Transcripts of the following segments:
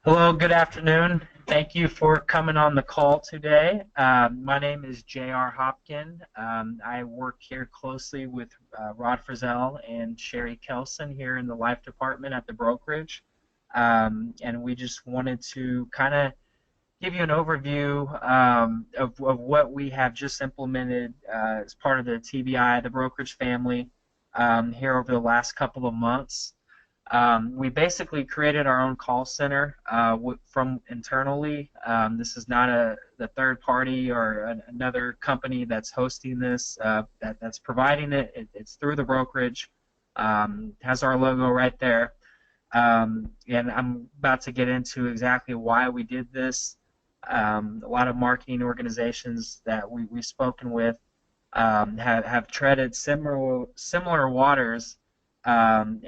Hello, good afternoon. Thank you for coming on the call today. My name is J.R. Hopkin. I work here closely with Rod Frizzell and Sherry Kelson here in the life department at the brokerage. And we just wanted to kind of give you an overview of what we have just implemented as part of the TBI, the brokerage family, here over the last couple of months. We basically created our own call center from internally. This is not the third party or another company that's hosting this, that's providing it. It's through the brokerage. Has our logo right there. And I'm about to get into exactly why we did this. A lot of marketing organizations that we've spoken with have treaded similar waters, and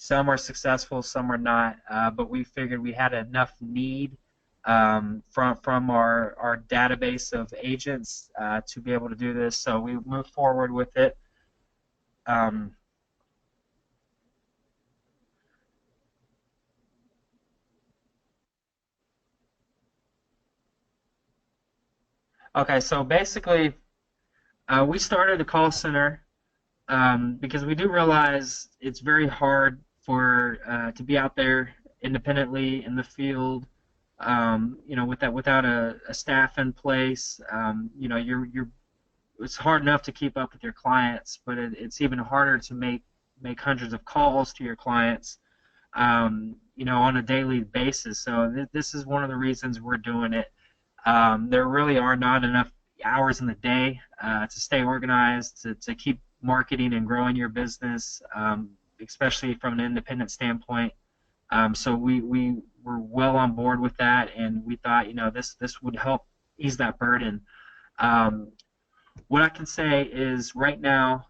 some are successful, some are not, but we figured we had enough need from our database of agents to be able to do this, so we moved forward with it. Um, okay, so basically, we started a call center because we do realize it's very hard for to be out there independently in the field, without a staff in place. You're it's hard enough to keep up with your clients, but it's even harder to make hundreds of calls to your clients, on a daily basis. So this is one of the reasons we're doing it. There really are not enough hours in the day to stay organized, to keep marketing and growing your business, especially from an independent standpoint. So we were well on board with that, and we thought, this would help ease that burden. Um, what I can say is right now,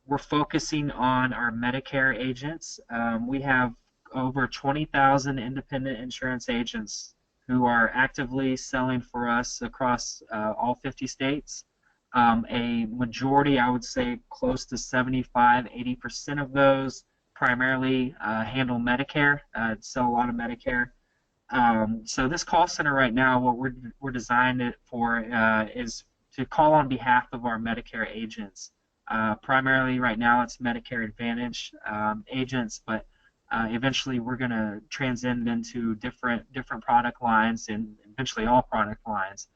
we're focusing on our Medicare agents. We have over 20,000 independent insurance agents who are actively selling for us across all 50 states. A majority, I would say close to 75, 80% of those primarily handle Medicare, sell a lot of Medicare. So this call center right now, what we're designed it for is to call on behalf of our Medicare agents. Primarily right now it's Medicare Advantage agents, but eventually we're going to transcend into different product lines and eventually all product lines.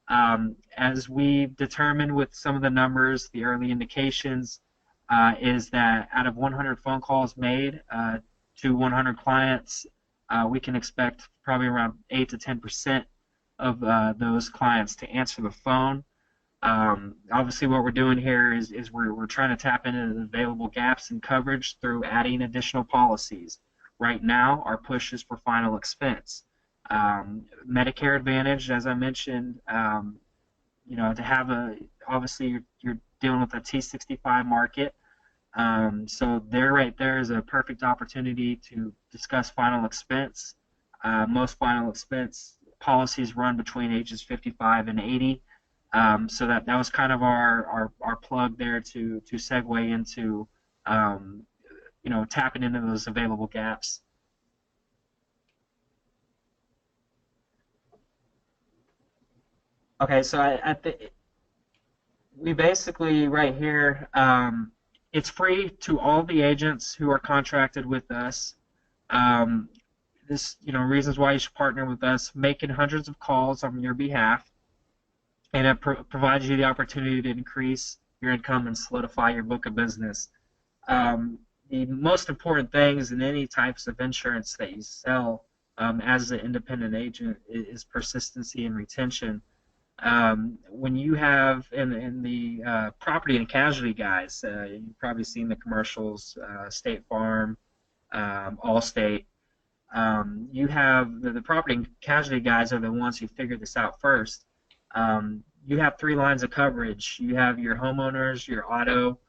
As we've determined with some of the numbers, the early indications is that out of 100 phone calls made to 100 clients, we can expect probably around 8 to 10% of those clients to answer the phone. Obviously, what we're doing here is we're trying to tap into the available gaps in coverage through adding additional policies. Right now, our push is for final expense. Medicare Advantage, as I mentioned, to have obviously you're dealing with a T65 market. So right there is a perfect opportunity to discuss final expense. Most final expense policies run between ages 55 and 80. So that was kind of our plug there to segue into tapping into those available gaps. Okay, so we basically right here, it's free to all the agents who are contracted with us. Um, reasons why you should partner with us, making hundreds of calls on your behalf, and it provides you the opportunity to increase your income and solidify your book of business. The most important things in any types of insurance that you sell as an independent agent is persistency and retention. When you have in the property and casualty guys, you've probably seen the commercials, State Farm, Allstate. You have the property and casualty guys are the ones who figured this out first. You have three lines of coverage. You have your homeowners, your auto,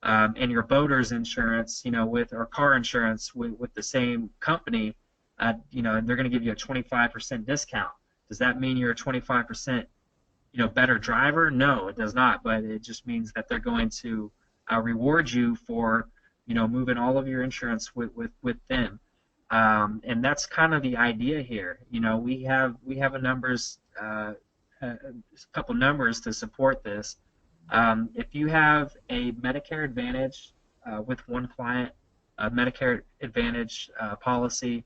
and your boaters insurance, or car insurance with the same company, and they're going to give you a 25% discount. Does that mean you're a 25% better driver? No, it does not, but it just means that they're going to reward you for moving all of your insurance with them. And that's kind of the idea here. You know, we have a numbers, a couple numbers to support this. If you have a Medicare Advantage with one client, a Medicare Advantage policy,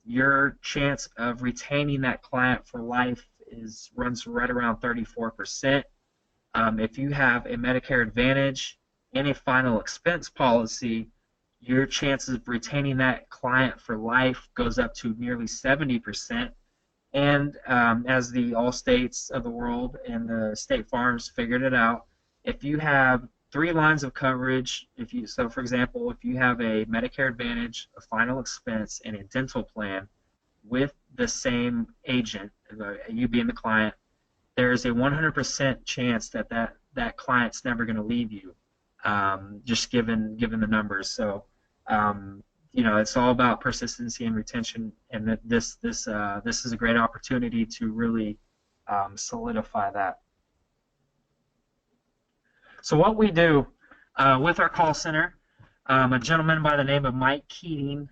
your chance of retaining that client for life runs right around 34%. If you have a Medicare Advantage and a final expense policy, your chances of retaining that client for life goes up to nearly 70%. And as the all states of the world and the state farms figured it out, if you have 3 lines of coverage, so for example, if you have a Medicare Advantage, a final expense, and a dental plan with the same agent, you being the client, there's a 100% chance that client's never going to leave you, just given the numbers. So, you know, it's all about persistency and retention, and this is a great opportunity to really solidify that. So what we do with our call center, a gentleman by the name of Mike Keating,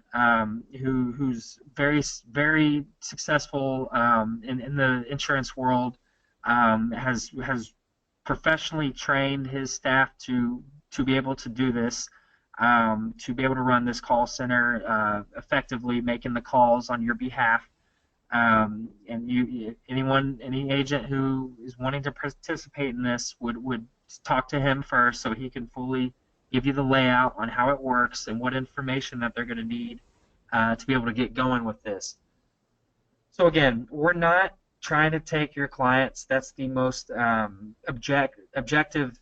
who's very successful in the insurance world, has professionally trained his staff to be able to do this, to be able to run this call center effectively, making the calls on your behalf. And any agent who is wanting to participate in this would talk to him first, so he can fully give you the layout on how it works and what information that they're going to need to be able to get going with this. So again, we're not trying to take your clients. That's the most objective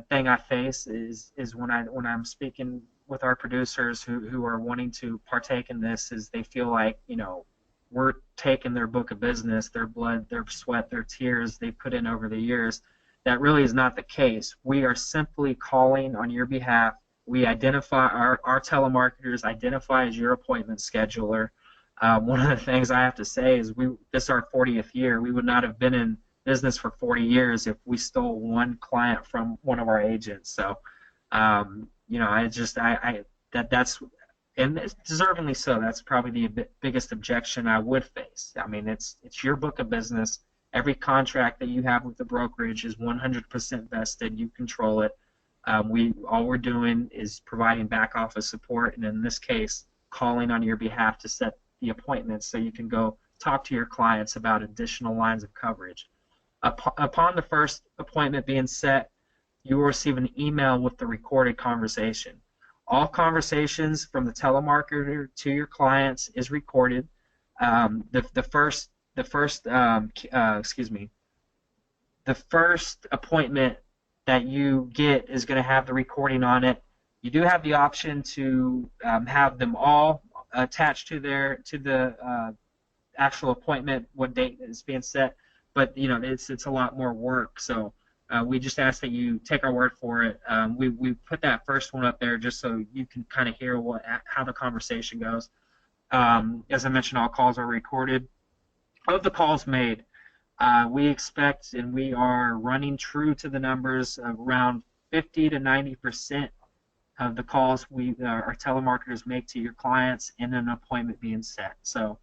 thing I face is when I'm speaking with our producers who are wanting to partake in this, is they feel like, you know, we're taking their book of business, their blood, their sweat, their tears they put in over the years. That really is not the case. We are simply calling on your behalf. We identify, our telemarketers identify as your appointment scheduler. One of the things I have to say is this is our 40th year. We would not have been in business for 40 years if we stole one client from one of our agents. So, you know, that's, and it's deservingly so. That's probably the biggest objection I would face. I mean, it's your book of business. Every contract that you have with the brokerage is 100% vested. You control it. All we're doing is providing back office support, and in this case, calling on your behalf to set the appointments so you can go talk to your clients about additional lines of coverage. Upon the first appointment being set, you will receive an email with the recorded conversation. All conversations from the telemarketer to your clients is recorded. The first appointment that you get is going to have the recording on it. You do have the option to have them all attached to the actual appointment, what date is being set, but you know, it's a lot more work. So we just ask that you take our word for it. We put that first one up there just so you can kind of hear how the conversation goes. As I mentioned, all calls are recorded. Of the calls made, we expect, and we are running true to the numbers, of around 50 to 90% of the calls our telemarketers make to your clients in an appointment being set. So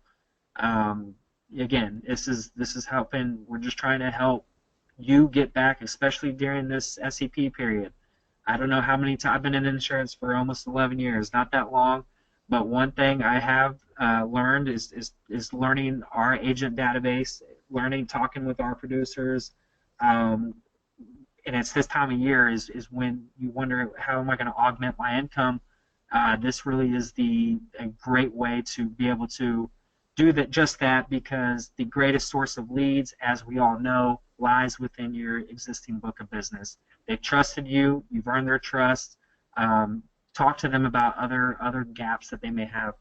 again, this is helping. We're just trying to help you get back, especially during this SEP period. I don't know how many times I've been in insurance for almost 11 years, not that long. But one thing I have learned is learning our agent database, talking with our producers, and it's this time of year is when you wonder, how am I going to augment my income? This really is a great way to be able to do just that, because the greatest source of leads, as we all know, lies within your existing book of business. They've trusted you. You've earned their trust. Talk to them about other gaps that they may have.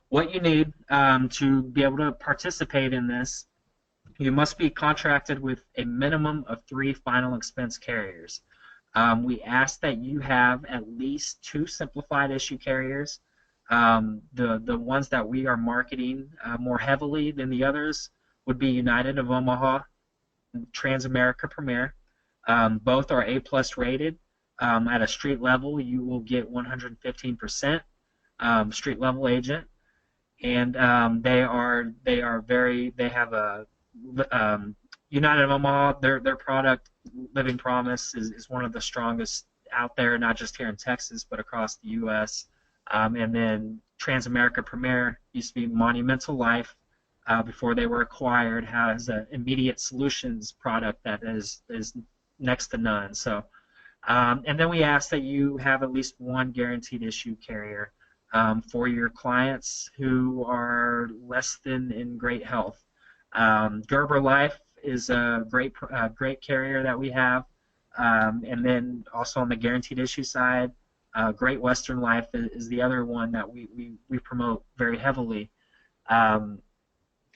What you need to be able to participate in this, you must be contracted with a minimum of 3 final expense carriers. We ask that you have at least 2 simplified issue carriers. The ones that we are marketing more heavily than the others would be United of Omaha, Transamerica Premier. Both are A+ rated. At a street level, you will get 115% street level agent, and they have a um, United of Omaha. Their product, Living Promise, is one of the strongest out there, not just here in Texas, but across the U.S. And then Transamerica Premier used to be Monumental Life before they were acquired, has an immediate solutions product that is next to none. So, and then we ask that you have at least one guaranteed issue carrier for your clients who are less than in great health. Gerber Life is a great carrier that we have, and then also on the guaranteed issue side, Great Western Life is the other one that we promote very heavily. Um,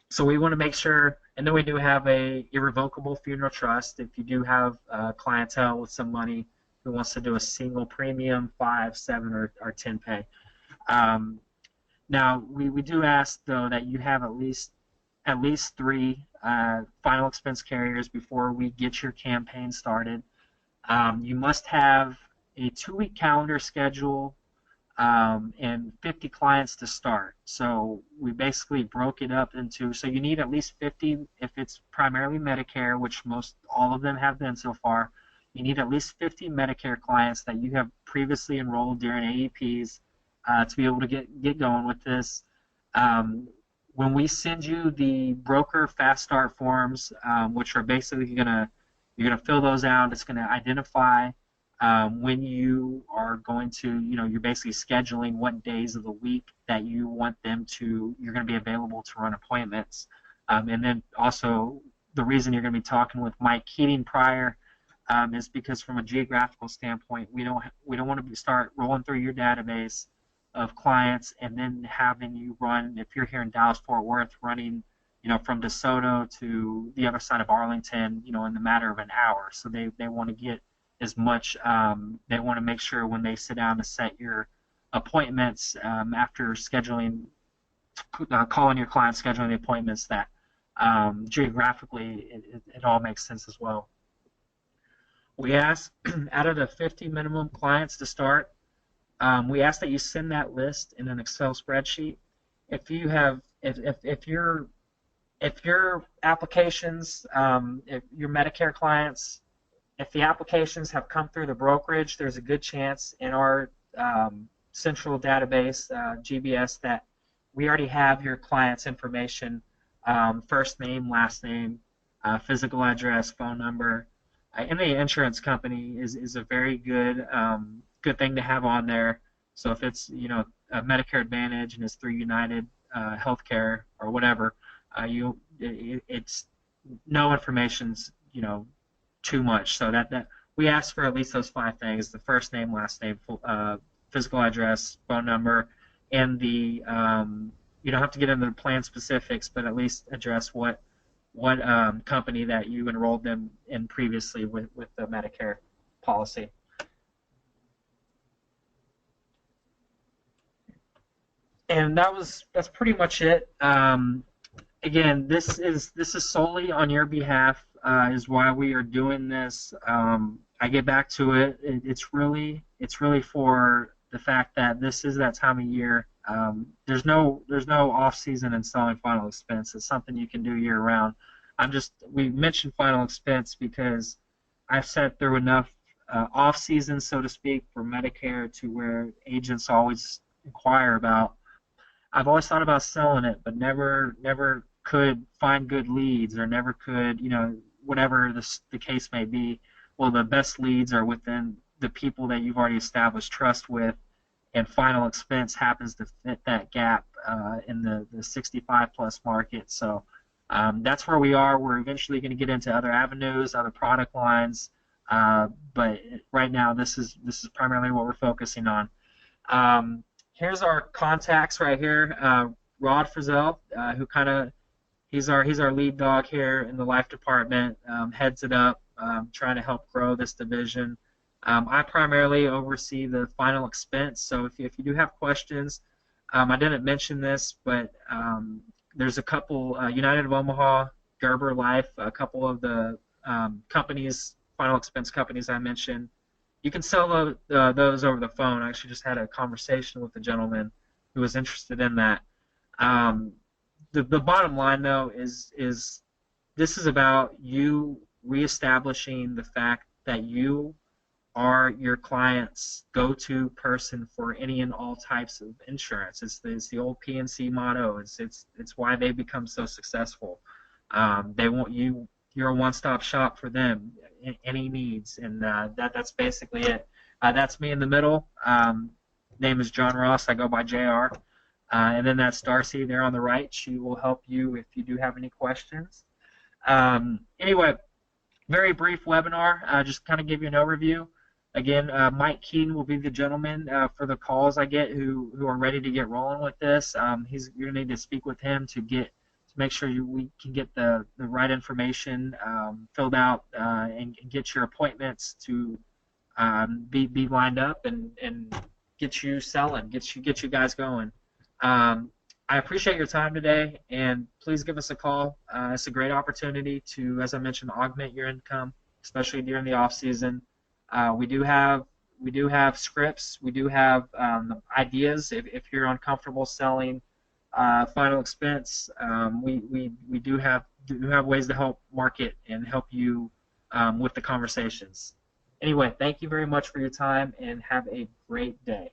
so we want to make sure, and then we do have a irrevocable funeral trust if you do have clientele with some money who wants to do a single premium, 5, 7, or 10 pay. Um, Now we do ask though that you have at least 3 final expense carriers before we get your campaign started. You must have a 2-week calendar schedule and 50 clients to start. So we basically broke it up into, so you need at least 50 if it's primarily Medicare, which most all of them have been so far. You need at least 50 Medicare clients that you have previously enrolled during AEPs to be able to get going with this. Um, when we send you the broker fast start forms, which are basically you're gonna fill those out. It's gonna identify when you are going to, you're basically scheduling what days of the week that you want you're going to be available to run appointments. And then also the reason you're going to be talking with Mike Keating prior is because from a geographical standpoint, we don't want to start rolling through your database of clients and then having you run, if you're here in Dallas-Fort Worth, running from DeSoto to the other side of Arlington, in the matter of an hour. So they want to get as much, they want to make sure when they sit down to set your appointments after scheduling, calling your clients, scheduling the appointments, that geographically it all makes sense as well. We ask, out of the 50 minimum clients to start, we ask that you send that list in an Excel spreadsheet. If you have, if your applications, if your Medicare clients, if the applications have come through the brokerage, there's a good chance in our central database, GBS, that we already have your client's information, first name, last name, physical address, phone number. And the insurance company is a very good thing to have on there. So if it's a Medicare Advantage and it's through United Healthcare or whatever, it's no information's too much. So that we ask for at least those 5 things: the first name, last name, physical address, phone number, and the you don't have to get into the plan specifics, but at least address what company that you enrolled them in previously with the Medicare policy. And that's pretty much it. Again, this is solely on your behalf. Is why we are doing this. I get back to it. It's really for the fact that this is that time of year. There's no off season in selling final expense. It's something you can do year round. We mentioned final expense because I've sat through enough off season, so to speak, for Medicare to where agents always inquire about. I've always thought about selling it, but never could find good leads, or never could, whatever the case may be. Well, the best leads are within the people that you've already established trust with, and final expense happens to fit that gap in the 65 plus market. So that's where we are. We're eventually going to get into other avenues, other product lines, but right now this is primarily what we're focusing on. Here's our contacts right here. Rod Frizzell, he's our lead dog here in the life department, heads it up, trying to help grow this division. I primarily oversee the final expense, so if you do have questions, I didn't mention this, but there's a couple, United of Omaha, Gerber Life, a couple of the companies, final expense companies I mentioned, You can sell those over the phone. I actually just had a conversation with a gentleman who was interested in that. Um, the bottom line though is this is about you reestablishing the fact that you are your client's go-to person for any and all types of insurance. It's the old PNC motto. It's why they become so successful. They want you. You're a one-stop shop for them, any needs, and that's basically it. That's me in the middle. Name is John Ross. I go by JR. And then that's Darcy there on the right. She will help you if you do have any questions. Anyway, very brief webinar. Just kind of give you an overview. Again, Mike Keaton will be the gentleman for the calls I get who are ready to get rolling with this. You're gonna need to speak with him to make sure we can get the right information filled out and get your appointments to be lined up and get you selling, get you guys going. I appreciate your time today, and please give us a call. It's a great opportunity to, as I mentioned, augment your income, especially during the off season. We do have scripts. We do have ideas. If you're uncomfortable selling final expense, we do have ways to help market and help you with the conversations. Anyway, thank you very much for your time, and have a great day.